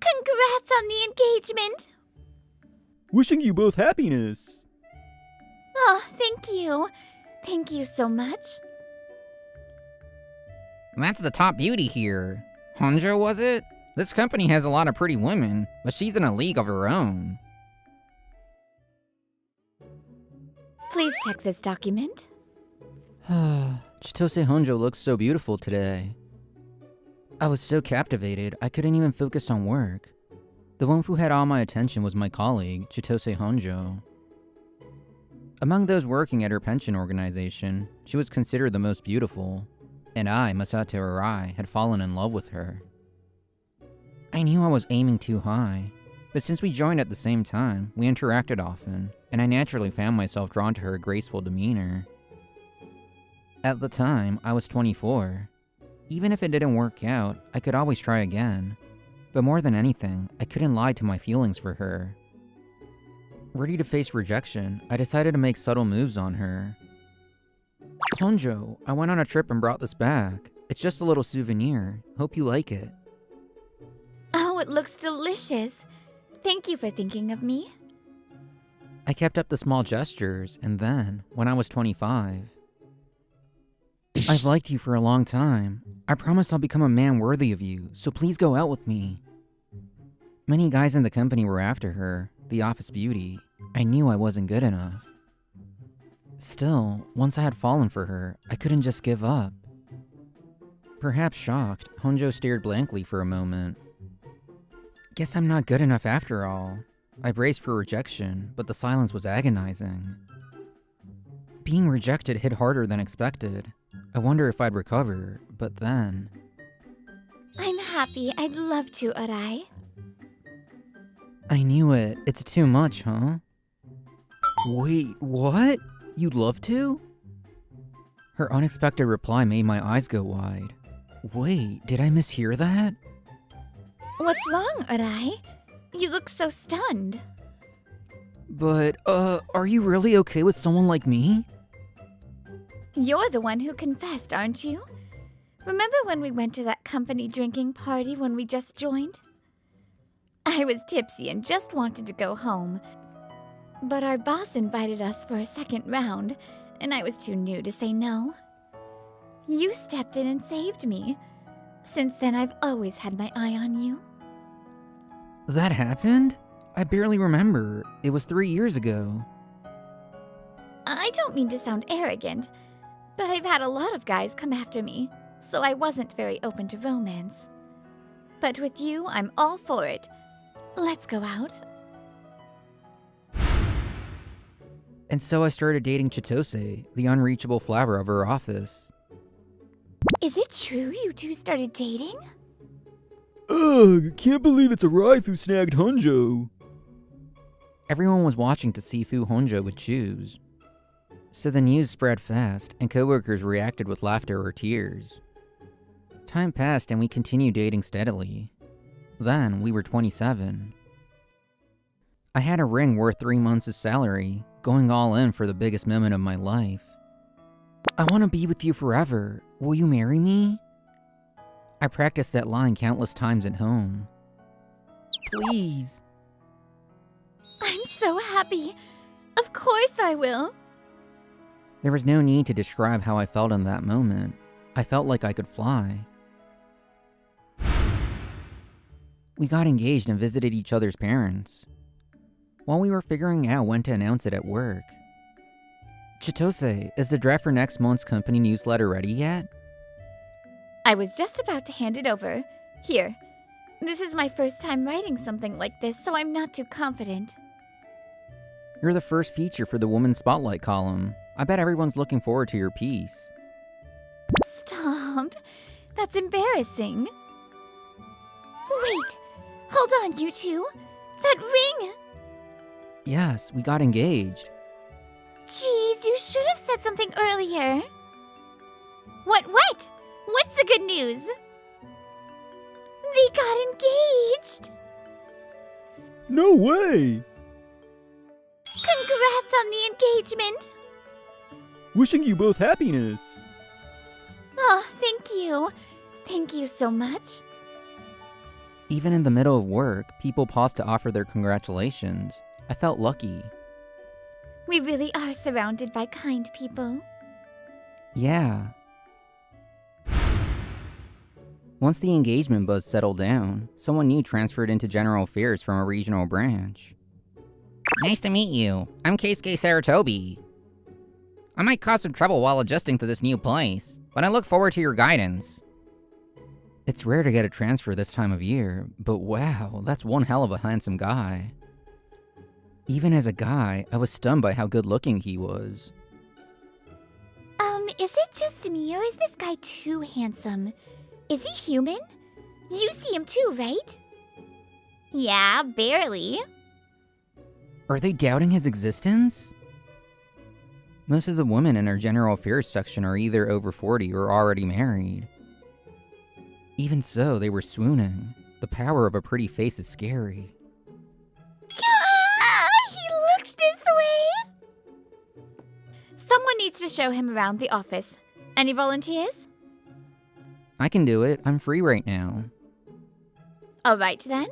Congrats on the engagement! Wishing you both happiness. Oh, thank you. Thank you so much. That's the top beauty here. Honjo, was it? This company has a lot of pretty women, but she's in a league of her own. Please check this document. Chitose Honjo looks so beautiful today. I was so captivated, I couldn't even focus on work. The one who had all my attention was my colleague, Chitose Honjo. Among those working at her pension organization, she was considered the most beautiful, and I, Masato Arai, had fallen in love with her. I knew I was aiming too high, but since we joined at the same time, we interacted often, and I naturally found myself drawn to her graceful demeanor. At the time, I was 24. Even if it didn't work out, I could always try again. But more than anything, I couldn't lie to my feelings for her. Ready to face rejection, I decided to make subtle moves on her. Honjo, I went on a trip and brought this back. It's just a little souvenir. Hope you like it. Oh, it looks delicious. Thank you for thinking of me. I kept up the small gestures, and then, when I was 25, I've liked you for a long time. I promise I'll become a man worthy of you, so please go out with me. Many guys in the company were after her, the office beauty. I knew I wasn't good enough. Still, once I had fallen for her, I couldn't just give up. Perhaps shocked, Honjo stared blankly for a moment. Guess I'm not good enough after all. I braced for rejection, but the silence was agonizing. Being rejected hit harder than expected. I wonder if I'd recover, but then... I'm happy. I'd love to, Arai. I knew it. It's too much, huh? Wait, what? You'd love to? Her unexpected reply made my eyes go wide. Wait, did I mishear that? What's wrong, Arai? You look so stunned. But, are you really okay with someone like me? You're the one who confessed, aren't you? Remember when we went to that company drinking party when we just joined? I was tipsy and just wanted to go home. But our boss invited us for a second round, and I was too new to say no. You stepped in and saved me. Since then, I've always had my eye on you. That happened? I barely remember. It was 3 years ago. I don't mean to sound arrogant, but I've had a lot of guys come after me, so I wasn't very open to romance. But with you, I'm all for it. Let's go out. And so I started dating Chitose, the unreachable flower of her office. Is it true you two started dating? Ugh, can't believe it's Arai who snagged Honjo. Everyone was watching to see who Honjo would choose. So the news spread fast, and coworkers reacted with laughter or tears. Time passed and we continued dating steadily. Then, we were 27. I had a ring worth 3 months' salary, going all in for the biggest moment of my life. I want to be with you forever. Will you marry me? I practiced that line countless times at home. Please. I'm so happy. Of course I will. There was no need to describe how I felt in that moment. I felt like I could fly. We got engaged and visited each other's parents. While we were figuring out when to announce it at work. Chitose, is the draft for next month's company newsletter ready yet? I was just about to hand it over. Here. This is my first time writing something like this, so I'm not too confident. You're the first feature for the Women's Spotlight column. I bet everyone's looking forward to your piece. Stop. That's embarrassing. Wait. Hold on, you two. That ring! Yes, we got engaged. Jeez, you should have said something earlier. What? What's the good news? They got engaged! No way! Congrats on the engagement! Wishing you both happiness. Oh, thank you. Thank you so much. Even in the middle of work, people paused to offer their congratulations. I felt lucky. We really are surrounded by kind people. Yeah. Once the engagement buzz settled down, someone new transferred into general affairs from a regional branch. Nice to meet you. I'm Keisuke Saratobi. I might cause some trouble while adjusting to this new place, but I look forward to your guidance. It's rare to get a transfer this time of year, but wow, that's one hell of a handsome guy. Even as a guy, I was stunned by how good looking he was. Is it just me or is this guy too handsome? Is he human? You see him too, right? Yeah, barely. Are they doubting his existence? Most of the women in our general affairs section are either over 40 or already married. Even so, they were swooning. The power of a pretty face is scary. He looked this way! Someone needs to show him around the office. Any volunteers? I can do it. I'm free right now. All right, then.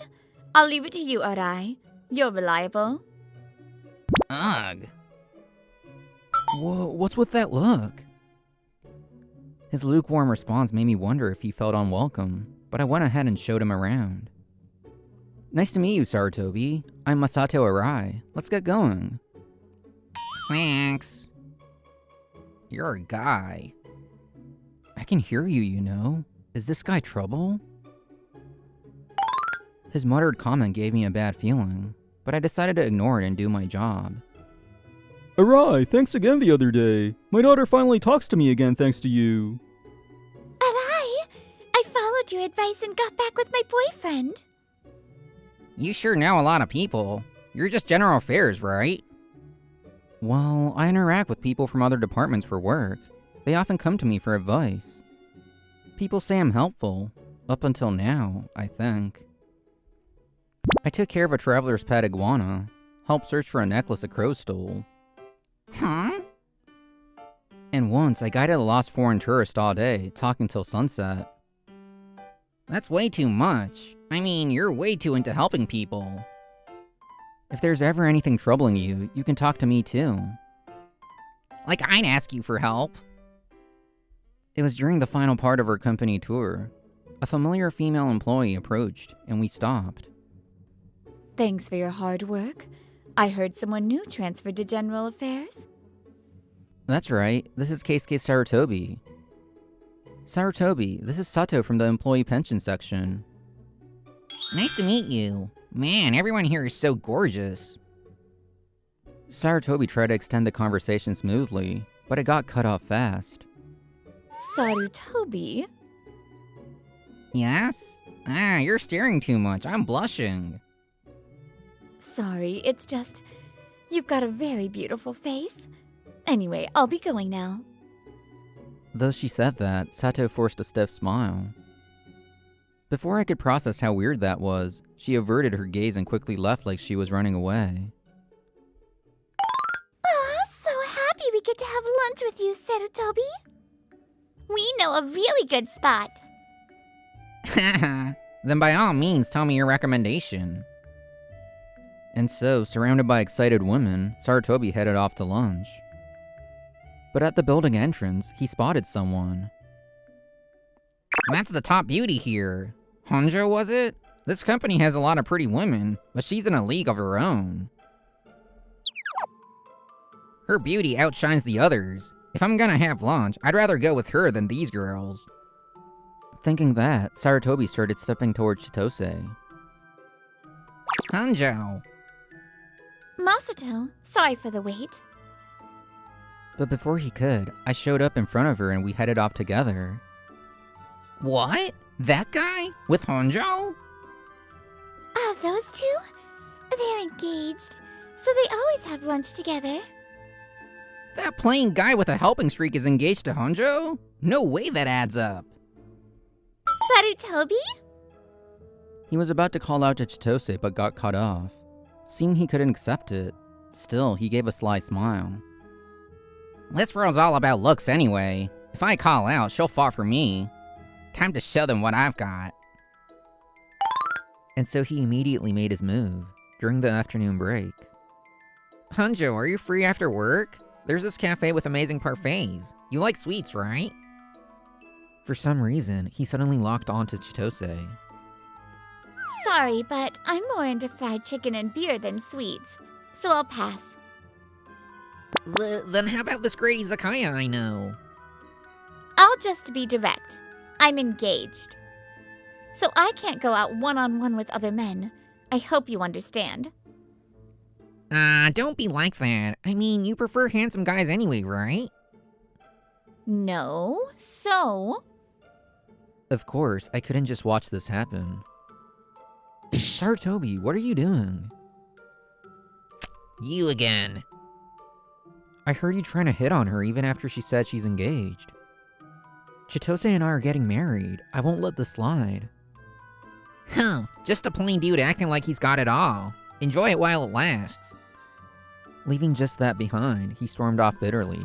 I'll leave it to you, Arai. You're reliable. Ugh. Whoa, what's with that look? His lukewarm response made me wonder if he felt unwelcome, but I went ahead and showed him around. Nice to meet you, Saratobi. I'm Masato Arai. Let's get going. Thanks. You're a guy. I can hear you, you know. Is this guy trouble? His muttered comment gave me a bad feeling, but I decided to ignore it and do my job. Arai, thanks again the other day. My daughter finally talks to me again thanks to you. Arai! I followed your advice and got back with my boyfriend. You sure know a lot of people. You're just general affairs, right? Well, I interact with people from other departments for work. They often come to me for advice. People say I'm helpful. Up until now, I think. I took care of a traveler's pet iguana, helped search for a necklace a crow stole. Huh? And once, I guided a lost foreign tourist all day, talking till sunset. That's way too much. I mean, you're way too into helping people. If there's ever anything troubling you, you can talk to me too. Like I'd ask you for help. It was during the final part of our company tour. A familiar female employee approached, and we stopped. Thanks for your hard work. I heard someone new transferred to General Affairs. That's right, this is Keisuke Saratobi. Saratobi, this is Sato from the employee pension section. Nice to meet you. Man, everyone here is so gorgeous. Saratobi tried to extend the conversation smoothly, but it got cut off fast. Sarutobi? Yes? Ah, you're staring too much. I'm blushing. Sorry, it's just... You've got a very beautiful face. Anyway, I'll be going now. Though she said that, Sato forced a stiff smile. Before I could process how weird that was, she averted her gaze and quickly left like she was running away. Oh, so happy we get to have lunch with you, Sarutobi. We know a really good spot. Then by all means, tell me your recommendation. And so, surrounded by excited women, Saratobi headed off to lunch. But at the building entrance, he spotted someone. That's the top beauty here. Honjo, was it? This company has a lot of pretty women, but she's in a league of her own. Her beauty outshines the others. If I'm gonna have lunch, I'd rather go with her than these girls. Thinking that, Saratobi started stepping towards Chitose. Honjo. Masato, sorry for the wait. But before he could, I showed up in front of her and we headed off together. What? That guy? With Honjo? Ah, those two? They're engaged, so they always have lunch together. That plain guy with a helping streak is engaged to Honjo? No way that adds up. Sarutobi? He was about to call out to Chitose but got cut off. Seemed he couldn't accept it. Still, he gave a sly smile. This girl's all about looks anyway. If I call out, she'll fall for me. Time to show them what I've got. And so he immediately made his move, during the afternoon break. Honjo, are you free after work? There's this cafe with amazing parfaits. You like sweets, right? For some reason, he suddenly locked onto Chitose. Sorry, but I'm more into fried chicken and beer than sweets, so I'll pass. Then how about this great izakaya I know? I'll just be direct. I'm engaged. So I can't go out one-on-one with other men. I hope you understand. Don't be like that. I mean, you prefer handsome guys anyway, right? No, so? Of course, I couldn't just watch this happen. Sarutobi, what are you doing? You again. I heard you trying to hit on her even after she said she's engaged. Chitose and I are getting married. I won't let this slide. Just a plain dude acting like he's got it all. Enjoy it while it lasts. Leaving just that behind, he stormed off bitterly.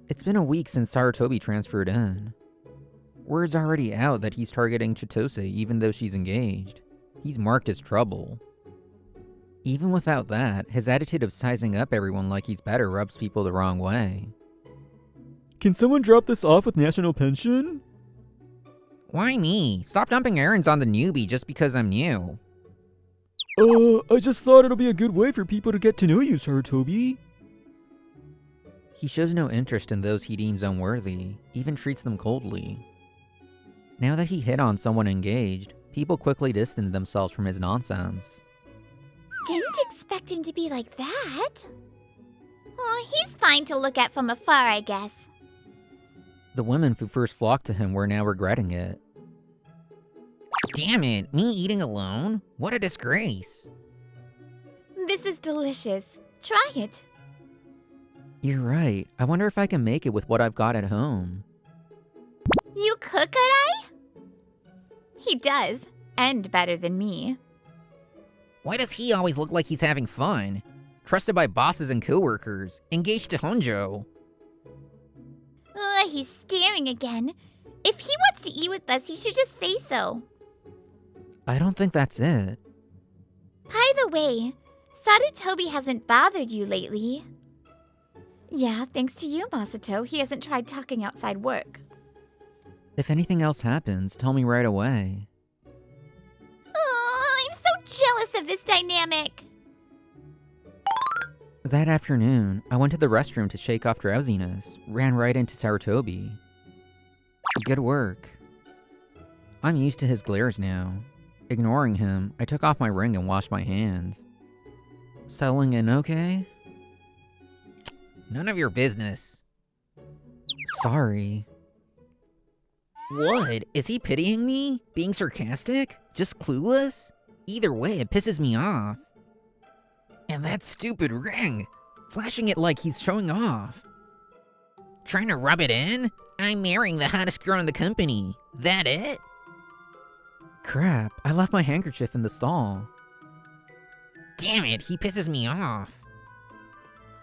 It's been a week since Sarutobi transferred in. Word's already out that he's targeting Chitose even though she's engaged. He's marked as trouble. Even without that, his attitude of sizing up everyone like he's better rubs people the wrong way. Can someone drop this off with national pension? Why me? Stop dumping errands on the newbie just because I'm new. I just thought it'll be a good way for people to get to know you, Sarutobi. He shows no interest in those he deems unworthy, even treats them coldly. Now that he hit on someone engaged, people quickly distanced themselves from his nonsense. Didn't expect him to be like that. Oh, he's fine to look at from afar, I guess. The women who first flocked to him were now regretting it. Damn it, me eating alone? What a disgrace. This is delicious. Try it. You're right. I wonder if I can make it with what I've got at home. You cook, Arai? He does, and better than me. Why does he always look like he's having fun? Trusted by bosses and coworkers, engaged to Honjo. He's staring again. If he wants to eat with us, he should just say so. I don't think that's it. By the way, Sarutobi hasn't bothered you lately. Yeah, thanks to you, Masato, he hasn't tried talking outside work. If anything else happens, tell me right away. Oh, I'm so jealous of this dynamic. That afternoon, I went to the restroom to shake off drowsiness, ran right into Sarutobi. Good work. I'm used to his glares now. Ignoring him, I took off my ring and washed my hands. Settling in okay? None of your business. Sorry. What? Is he pitying me? Being sarcastic? Just clueless? Either way, it pisses me off. And that stupid ring! Flashing it like he's showing off. Trying to rub it in? I'm marrying the hottest girl in the company. That it? Crap, I left my handkerchief in the stall. Damn it, he pisses me off.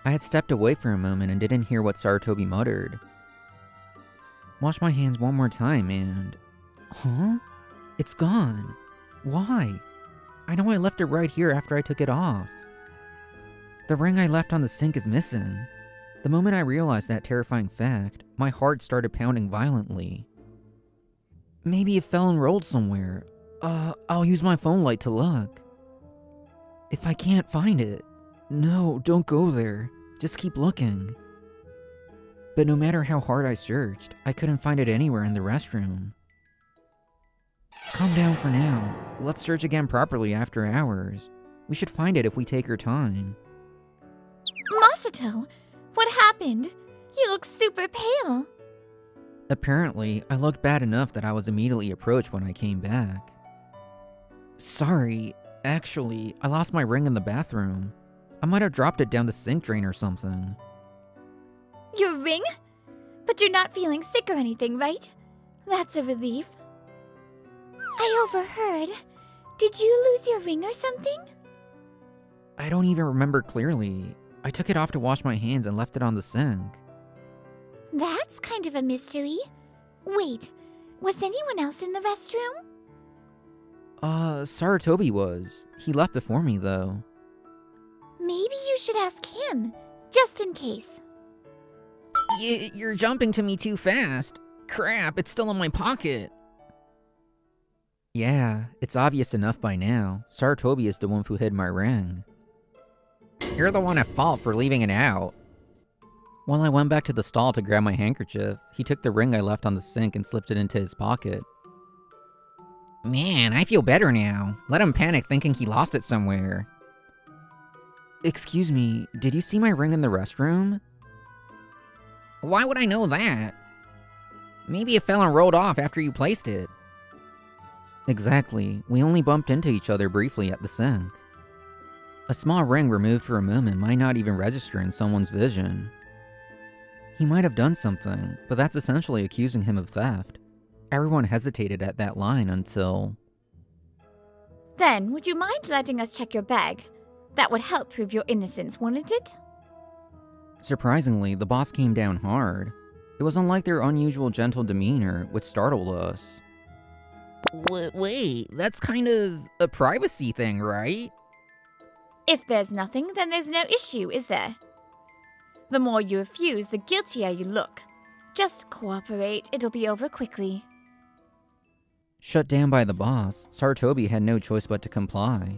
I had stepped away for a moment and didn't hear what Sarutobi muttered. Wash my hands one more time and... Huh? It's gone. Why? I know I left it right here after I took it off. The ring I left on the sink is missing. The moment I realized that terrifying fact, my heart started pounding violently. Maybe it fell and rolled somewhere. I'll use my phone light to look. If I can't find it... No, don't go there. Just keep looking. But no matter how hard I searched, I couldn't find it anywhere in the restroom. Calm down for now. Let's search again properly after hours. We should find it if we take our time. Masato, what happened? You look super pale. Apparently, I looked bad enough that I was immediately approached when I came back. Sorry, actually, I lost my ring in the bathroom. I might have dropped it down the sink drain or something. Your ring? But you're not feeling sick or anything, right? That's a relief. I overheard. Did you lose your ring or something? I don't even remember clearly. I took it off to wash my hands and left it on the sink. That's kind of a mystery. Wait, Was anyone else in the restroom? Saratobi was. He left before me, though. Maybe you should ask him, just in case. You're jumping to me too fast. Crap, it's still in my pocket. Yeah, it's obvious enough by now. Saratobi is the one who hid my ring. You're the one at fault for leaving it out. While I went back to the stall to grab my handkerchief, he took the ring I left on the sink and slipped it into his pocket. Man, I feel better now. Let him panic thinking he lost it somewhere. Excuse me, did you see my ring in the restroom? Why would I know that? Maybe it fell and rolled off after you placed it. Exactly, we only bumped into each other briefly at the sink. A small ring removed for a moment might not even register in someone's vision. He might have done something, but that's essentially accusing him of theft. Everyone hesitated at that line until... Then, would you mind letting us check your bag? That would help prove your innocence, wouldn't it? Surprisingly, the boss came down hard. It was unlike their unusual gentle demeanor, which startled us. Wait, that's kind of a privacy thing, right? If there's nothing, then there's no issue, is there? The more you refuse, the guiltier you look. Just cooperate, it'll be over quickly. Shut down by the boss, Saratobi had no choice but to comply.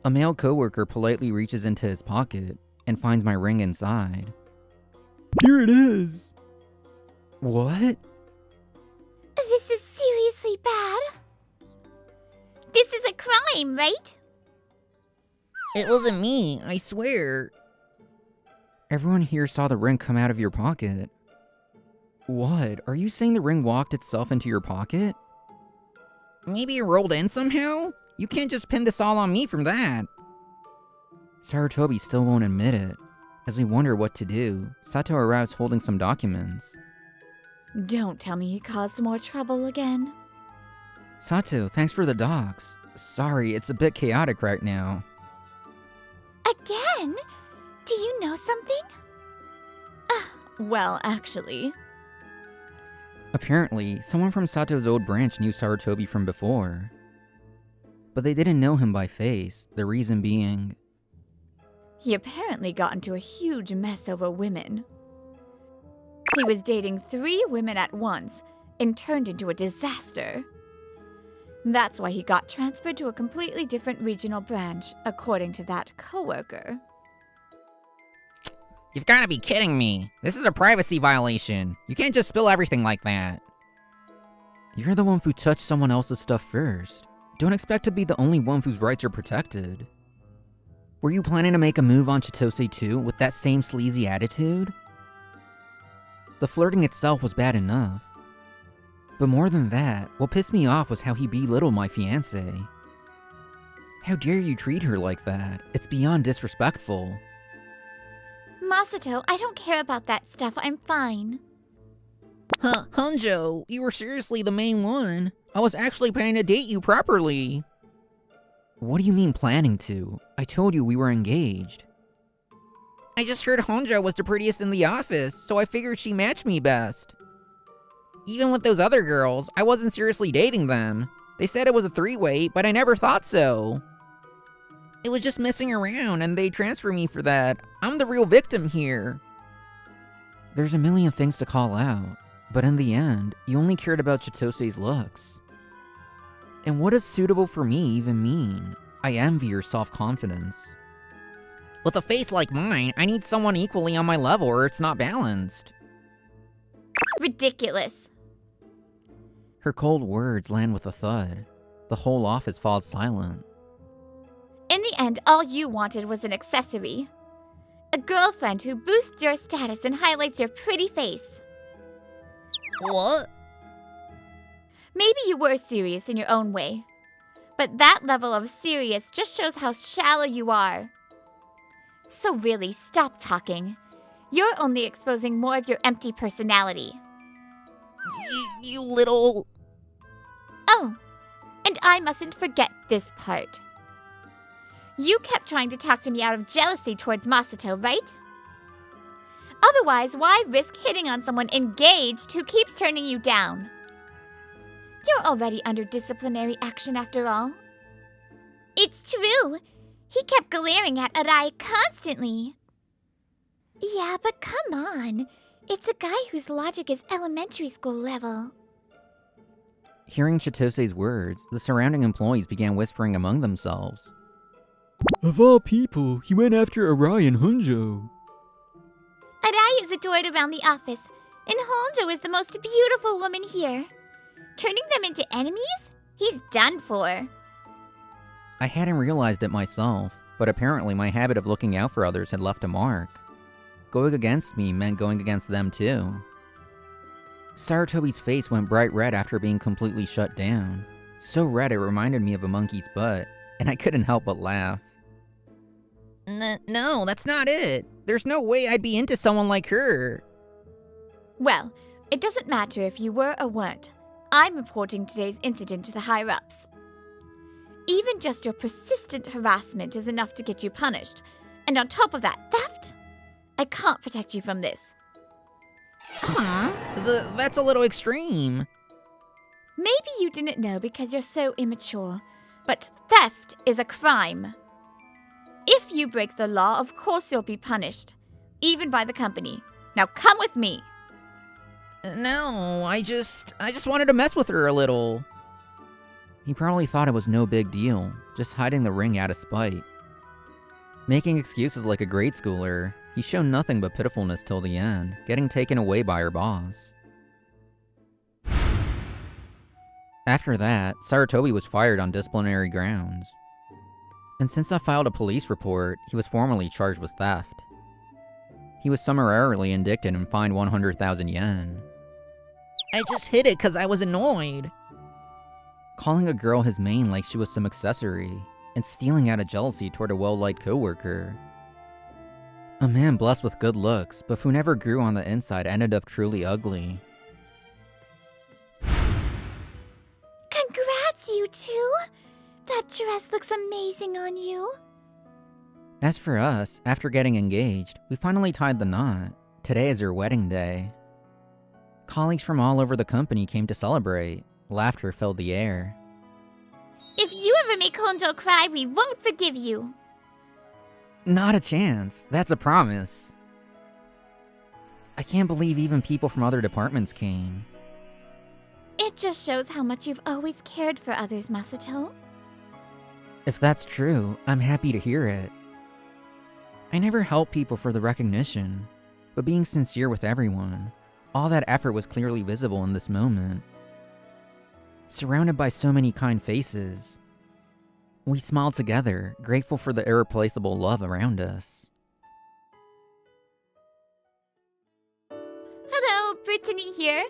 A male coworker politely reaches into his pocket and finds my ring inside. Here it is. What? This is seriously bad. This is a crime, right? It wasn't me, I swear. Everyone here saw the ring come out of your pocket. What? Are you saying the ring walked itself into your pocket? Maybe it rolled in somehow? You can't just pin this all on me from that. Saratobi still won't admit it. As we wonder what to do, Sato arrives holding some documents. Don't tell me he caused more trouble again. Sato, thanks for the docs. Sorry, it's a bit chaotic right now. Again? Do you know something? Well, actually. Apparently, someone from Sato's old branch knew Saratobi from before. But they didn't know him by face, the reason being... He apparently got into a huge mess over women. He was dating 3 women at once and turned into a disaster. That's why he got transferred to a completely different regional branch, according to that coworker. You've got to be kidding me. This is a privacy violation. You can't just spill everything like that. You're the one who touched someone else's stuff first. Don't expect to be the only one whose rights are protected. Were you planning to make a move on Chitose too, with that same sleazy attitude? The flirting itself was bad enough. But more than that, what pissed me off was how he belittled my fiancée. How dare you treat her like that? It's beyond disrespectful. Masato, I don't care about that stuff. I'm fine. Honjo, you were seriously the main one. I was actually planning to date you properly. What do you mean planning to? I told you we were engaged. I just heard Honjo was the prettiest in the office, so I figured she matched me best. Even with those other girls, I wasn't seriously dating them. They said it was a 3-way, but I never thought so. It was just messing around, and they transferred me for that. I'm the real victim here. There's a million things to call out, but in the end, you only cared about Chitose's looks. And what does suitable for me even mean? I envy your self-confidence. With a face like mine, I need someone equally on my level or it's not balanced. Ridiculous. Her cold words land with a thud. The whole office falls silent. In the end, all you wanted was an accessory. A girlfriend who boosts your status and highlights your pretty face. What? Maybe you were serious in your own way. But that level of serious just shows how shallow you are. So really, stop talking. You're only exposing more of your empty personality. You little... Oh, and I mustn't forget this part. You kept trying to talk to me out of jealousy towards Masato, right? Otherwise, why risk hitting on someone engaged who keeps turning you down? You're already under disciplinary action after all. It's true. He kept glaring at Arai constantly. Yeah, but come on. It's a guy whose logic is elementary school level. Hearing Chitose's words, the surrounding employees began whispering among themselves. Of all people, he went after Arai and Hunjo. Arai is adored around the office, and Honjo is the most beautiful woman here. Turning them into enemies? He's done for. I hadn't realized it myself, but apparently my habit of looking out for others had left a mark. Going against me meant going against them too. Sarutobi's face went bright red after being completely shut down. So red it reminded me of a monkey's butt, and I couldn't help but laugh. No, that's not it. There's no way I'd be into someone like her. Well, it doesn't matter if you were or weren't. I'm reporting today's incident to the higher-ups. Even just your persistent harassment is enough to get you punished. And on top of that, theft? I can't protect you from this. Huh? That's a little extreme. Maybe you didn't know because you're so immature, but theft is a crime. If you break the law, of course you'll be punished, even by the company. Now come with me. No, I just wanted to mess with her a little. He probably thought it was no big deal, just hiding the ring out of spite. Making excuses like a grade schooler, he showed nothing but pitifulness till the end, getting taken away by her boss. After that, Sarutobi was fired on disciplinary grounds. And since I filed a police report, he was formally charged with theft. He was summarily indicted and fined 100,000 yen. I just hit it because I was annoyed. Calling a girl his main like she was some accessory, and stealing out of jealousy toward a well-liked coworker. A man blessed with good looks, but who never grew on the inside ended up truly ugly. Congrats, you two! That dress looks amazing on you. As for us, after getting engaged, we finally tied the knot. Today is our wedding day. Colleagues from all over the company came to celebrate. Laughter filled the air. If you ever make Honjo cry, we won't forgive you. Not a chance. That's a promise. I can't believe even people from other departments came. It just shows how much you've always cared for others, Masato. If that's true, I'm happy to hear it. I never help people for the recognition, but being sincere with everyone, all that effort was clearly visible in this moment. Surrounded by so many kind faces, we smiled together, grateful for the irreplaceable love around us. Hello, Brittany here.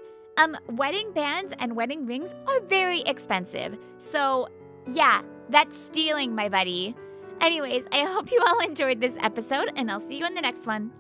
Wedding bands and wedding rings are very expensive. So, yeah, that's stealing, my buddy. Anyways, I hope you all enjoyed this episode, and I'll see you in the next one.